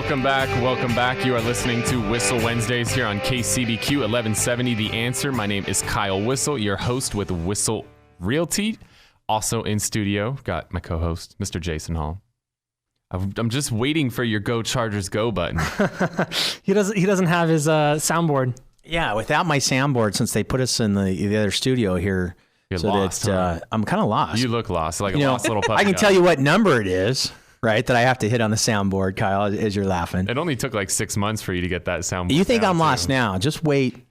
Welcome back. You are listening to Whissel Wednesdays here on KCBQ 1170 The Answer. My name is Kyle Whissel, your host with Whissel Realty. Also in studio, got my co-host, Mr. Jason Hall. I'm just waiting for your Go Chargers Go button. He doesn't have his soundboard. Yeah, without my soundboard, since they put us in the other studio here, You're lost, huh? I'm kind of lost. You look lost, like a lost little puppy. I can tell you what number it is, right, that I have to hit on the soundboard, Kyle, as you're laughing. It only took like 6 months for you to get that soundboard. You think I'm lost now. Just wait.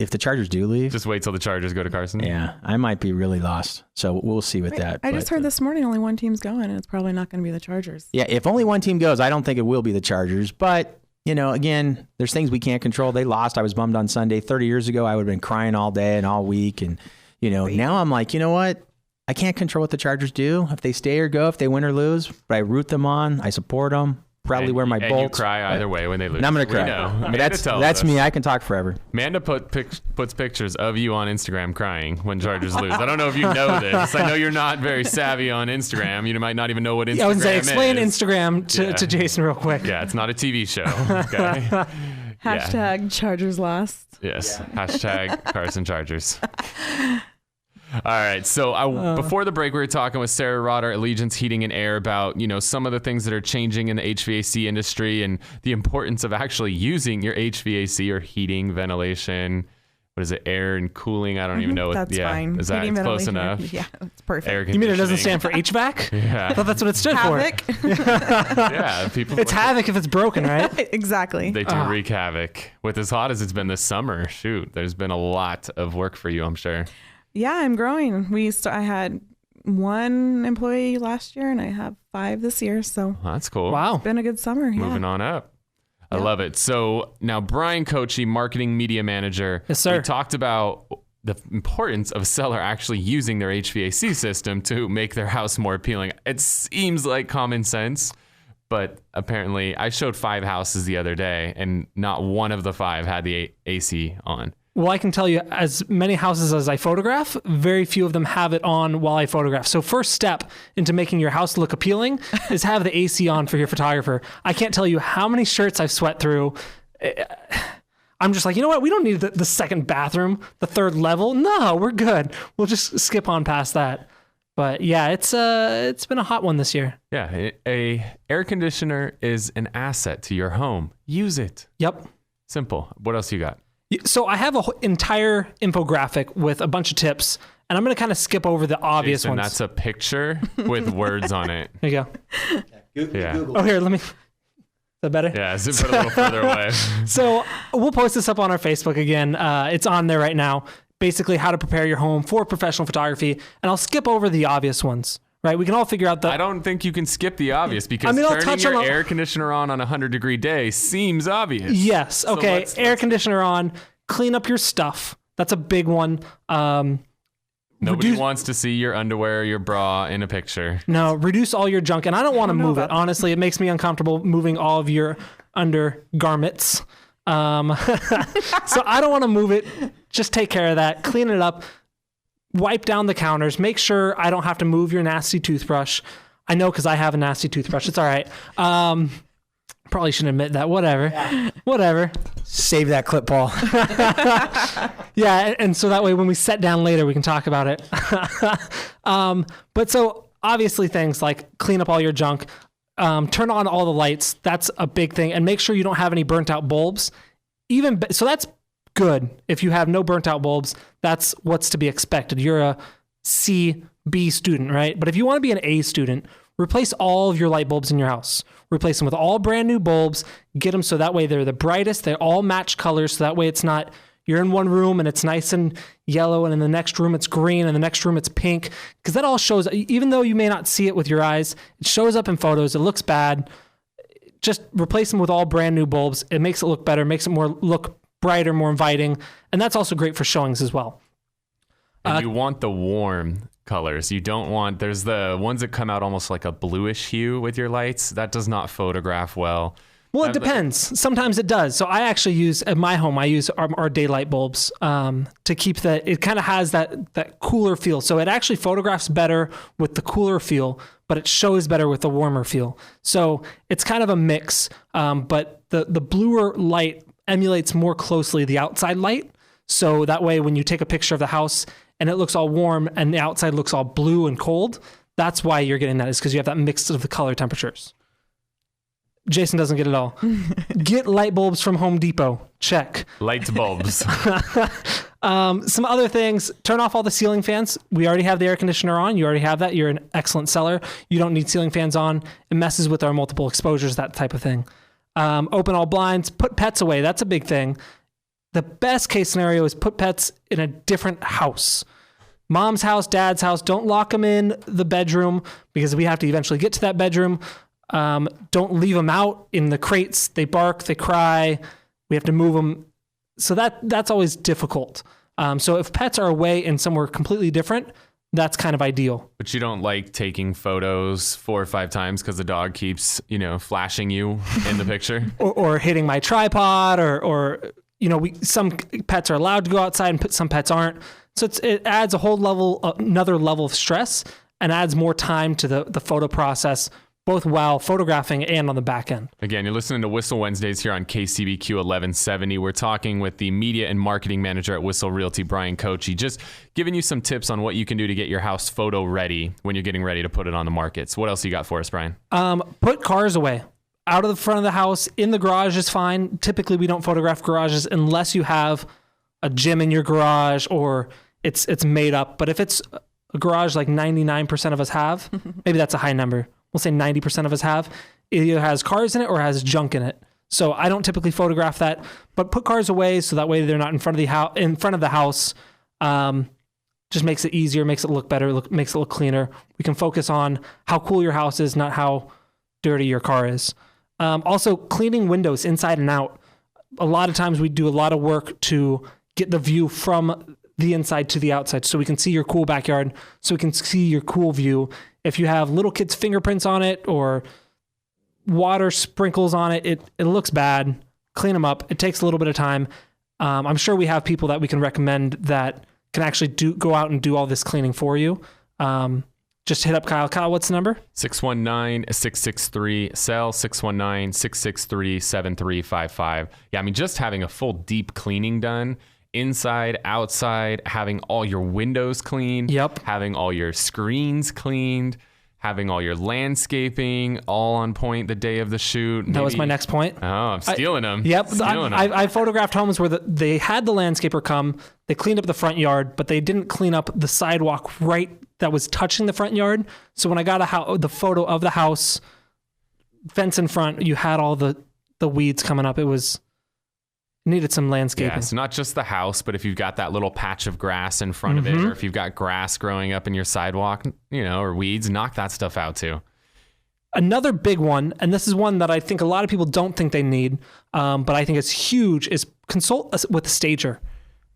If the Chargers do leave. Just wait till the Chargers go to Carson. Yeah, I might be really lost. So we'll see with that. I just heard this morning only one team's going, and it's probably not going to be the Chargers. Yeah, if only one team goes, I don't think it will be the Chargers. But, again, there's things we can't control. They lost. I was bummed on Sunday. 30 years ago, I would have been crying all day and all week. And, now I'm like, you know what? I can't control what the Chargers do. If they stay or go, if they win or lose. But I root them on. I support them. Probably wear my bolts. And you cry either way when they lose. And I'm going to cry. Know. That's me. I can talk forever. Amanda puts pictures of you on Instagram crying when Chargers lose. I don't know if you know this. I know you're not very savvy on Instagram. You might not even know what Instagram is. I was going to explain Instagram to Jason real quick. Yeah, it's not a TV show. Okay. Hashtag Chargers lost. Yes. Yeah. Hashtag Carson Chargers. All right. So before the break, we were talking with Sarah Rotter, Allegiance Heating and Air, about, some of the things that are changing in the HVAC industry and the importance of actually using your HVAC or heating, ventilation. What is it? Air and cooling. I don't even know. That's fine. Is that close enough? Yeah, it's perfect. Air you mean it doesn't stand for HVAC? Yeah. I thought that's what it stood Havoc. for. Yeah. It's havoc if it's broken, right? Exactly. They do wreak havoc. With as hot as it's been this summer, shoot, there's been a lot of work for you, I'm sure. Yeah, I'm growing. I had 1 employee last year, and I have 5 this year. So that's cool. Wow, it's been a good summer. Moving on up. I love it. So now, Brian Kochi, marketing media manager. Yes, sir. We talked about the importance of a seller actually using their HVAC system to make their house more appealing. It seems like common sense, but apparently, I showed 5 houses the other day, and not one of the 5 had the AC on. Well, I can tell you, as many houses as I photograph, very few of them have it on while I photograph. So first step into making your house look appealing is have the AC on for your photographer. I can't tell you how many shirts I've sweat through. I'm just like, you know what? We don't need the second bathroom, the 3rd level. No, we're good. We'll just skip on past that. But yeah, it's been a hot one this year. Yeah, a air conditioner is an asset to your home. Use it. Yep. Simple. What else you got? So I have an entire infographic with a bunch of tips, and I'm going to kind of skip over the obvious Jason, ones. That's a picture with words on it. There you go. Yeah. Google. Oh, here, let me. Is that better? Yeah, zip it a little further away. So we'll post this up on our Facebook again. It's on there right now. Basically, how to prepare your home for professional photography, and I'll skip over the obvious ones. Right, we can all figure out I don't think you can skip the obvious because turning your air conditioner on a 100-degree day seems obvious. Yes. Okay. So air conditioner on. Clean up your stuff. That's a big one. Nobody wants to see your underwear or your bra in a picture. No, reduce all your junk, and I don't want to move it. Honestly, it makes me uncomfortable moving all of your undergarments. So I don't want to move it. Just take care of that. Clean it up. Wipe down the counters. Make sure I don't have to move your nasty toothbrush. I know because I have a nasty toothbrush. It's all right. Probably shouldn't admit that. Whatever. Save that clip, Paul. Yeah, and so that way when we sit down later, we can talk about it. But so obviously things like clean up all your junk, turn on all the lights. That's a big thing. And make sure you don't have any burnt out bulbs. So that's good. If you have no burnt out bulbs, that's what's to be expected. You're a C, B student, right? But if you want to be an A student, replace all of your light bulbs in your house. Replace them with all brand new bulbs. Get them so that way they're the brightest. They all match colors. So that way it's not, you're in one room and it's nice and yellow, and in the next room it's green, and the next room it's pink. Because that all shows, even though you may not see it with your eyes, it shows up in photos. It looks bad. Just replace them with all brand new bulbs. It makes it look better, makes it look brighter, more inviting. And that's also great for showings as well. And you want the warm colors. You don't want, there's the ones that come out almost like a bluish hue with your lights. That does not photograph well. Well, it depends. Sometimes it does. So I actually use, at my home, I use our daylight bulbs to keep it kind of has that cooler feel. So it actually photographs better with the cooler feel. but it shows better with the warmer feel. So it's kind of a mix, but the bluer light emulates more closely the outside light. So that way, when you take a picture of the house and it looks all warm and the outside looks all blue and cold, that's why you're getting that, is because you have that mix of the color temperatures. Jason doesn't get it all. Get light bulbs from Home Depot. Check. Lights bulbs. Some other things, turn off all the ceiling fans. We already have the air conditioner on. You already have that. You're an excellent seller. You don't need ceiling fans on. It messes with our multiple exposures, that type of thing. Open all blinds. Put pets away. That's a big thing. The best case scenario is put pets in a different house. Mom's house, dad's house. Don't lock them in the bedroom, because we have to eventually get to that bedroom. Don't leave them out in the crates. They bark, they cry. We have to move them. So that's always difficult. So if pets are away in somewhere completely different, that's kind of ideal. But you don't like taking photos 4 or 5 times because the dog keeps, flashing you in the picture? or hitting my tripod, or some pets are allowed to go outside and some pets aren't. So it adds another level of stress, and adds more time to the photo process, both while photographing and on the back end. Again, you're listening to Whissel Wednesdays here on KCBQ 1170. We're talking with the media and marketing manager at Whissel Realty, Brian Kochi, just giving you some tips on what you can do to get your house photo ready when you're getting ready to put it on the market. So what else you got for us, Brian? Put cars away. Out of the front of the house. In the garage is fine. Typically, we don't photograph garages unless you have a gym in your garage or it's made up. But if it's a garage like 99% of us have, maybe that's a high number. We'll say 90% of us have. It either has cars in it or has junk in it. So I don't typically photograph that, but put cars away so that way they're not in front of the house. Just makes it easier, makes it look better, makes it look cleaner. We can focus on how cool your house is, not how dirty your car is. Also, cleaning windows inside and out. A lot of times we do a lot of work to get the view from the inside to the outside, so we can see your cool backyard, so we can see your cool view. If you have little kids' fingerprints on it or water sprinkles on it, it looks bad. Clean them up. It takes a little bit of time. I'm sure we have people that we can recommend that can actually go out and do all this cleaning for you. Just hit up Kyle. Kyle, what's the number? 619-663-SELL, 619-663-7355. Yeah, just having a full deep cleaning done, inside, outside, having all your windows cleaned, having all your screens cleaned, having all your landscaping all on point the day of the shoot. That was my next point. Oh, I'm stealing them. Yep. I photographed homes where they had the landscaper come, they cleaned up the front yard, but they didn't clean up the sidewalk right that was touching the front yard. So when I got the photo of the house, fence in front, you had all the weeds coming up. Needed some landscaping. Yeah, so not just the house, but if you've got that little patch of grass in front of it, or if you've got grass growing up in your sidewalk, or weeds, knock that stuff out too. Another big one, and this is one that I think a lot of people don't think they need, but I think it's huge, is consult with a stager.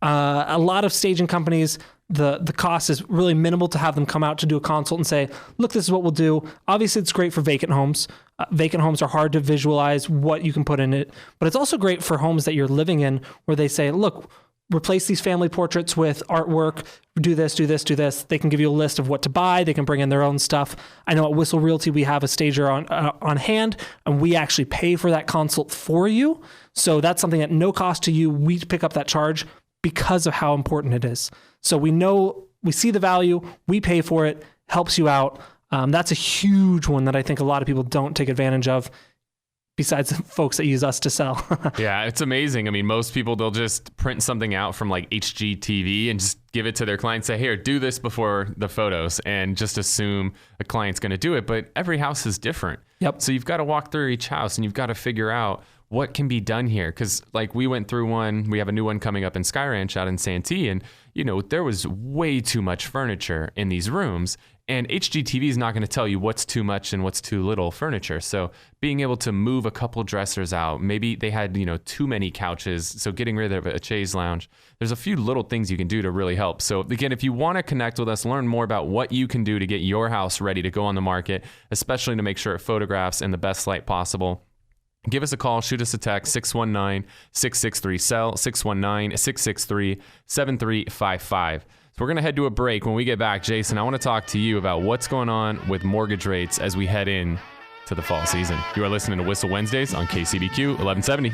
A lot of staging companies, the cost is really minimal to have them come out to do a consult and say, look, this is what we'll do. Obviously, it's great for vacant homes. Vacant homes are hard to visualize what you can put in it, but it's also great for homes that you're living in where they say, look, replace these family portraits with artwork, do this, do this, do this. They can give you a list of what to buy. They can bring in their own stuff. I know at Whissel Realty, we have a stager on hand, and we actually pay for that consult for you. So that's something at no cost to you. We pick up that charge because of how important it is. So we see the value, we pay for it, helps you out. That's a huge one that I think a lot of people don't take advantage of, besides the folks that use us to sell. Yeah, it's amazing. Most people, they'll just print something out from like HGTV and just give it to their client, say, here, do this before the photos, and just assume a client's going to do it. But every house is different. Yep. So you've got to walk through each house and you've got to figure out what can be done here. Because like we went through one, we have a new one coming up in Sky Ranch out in Santee, and there was way too much furniture in these rooms, and HGTV is not going to tell you what's too much and what's too little furniture. So being able to move a couple dressers out, maybe they had, too many couches. So getting rid of a chaise lounge, there's a few little things you can do to really help. So again, if you want to connect with us, learn more about what you can do to get your house ready to go on the market, especially to make sure it photographs in the best light possible, give us a call, shoot us a text, 619-663-SELL, 619-663-7355. We're going to head to a break. When we get back, Jason, I want to talk to you about what's going on with mortgage rates as we head in to the fall season. You are listening to Whissel Wednesdays on KCBQ 1170.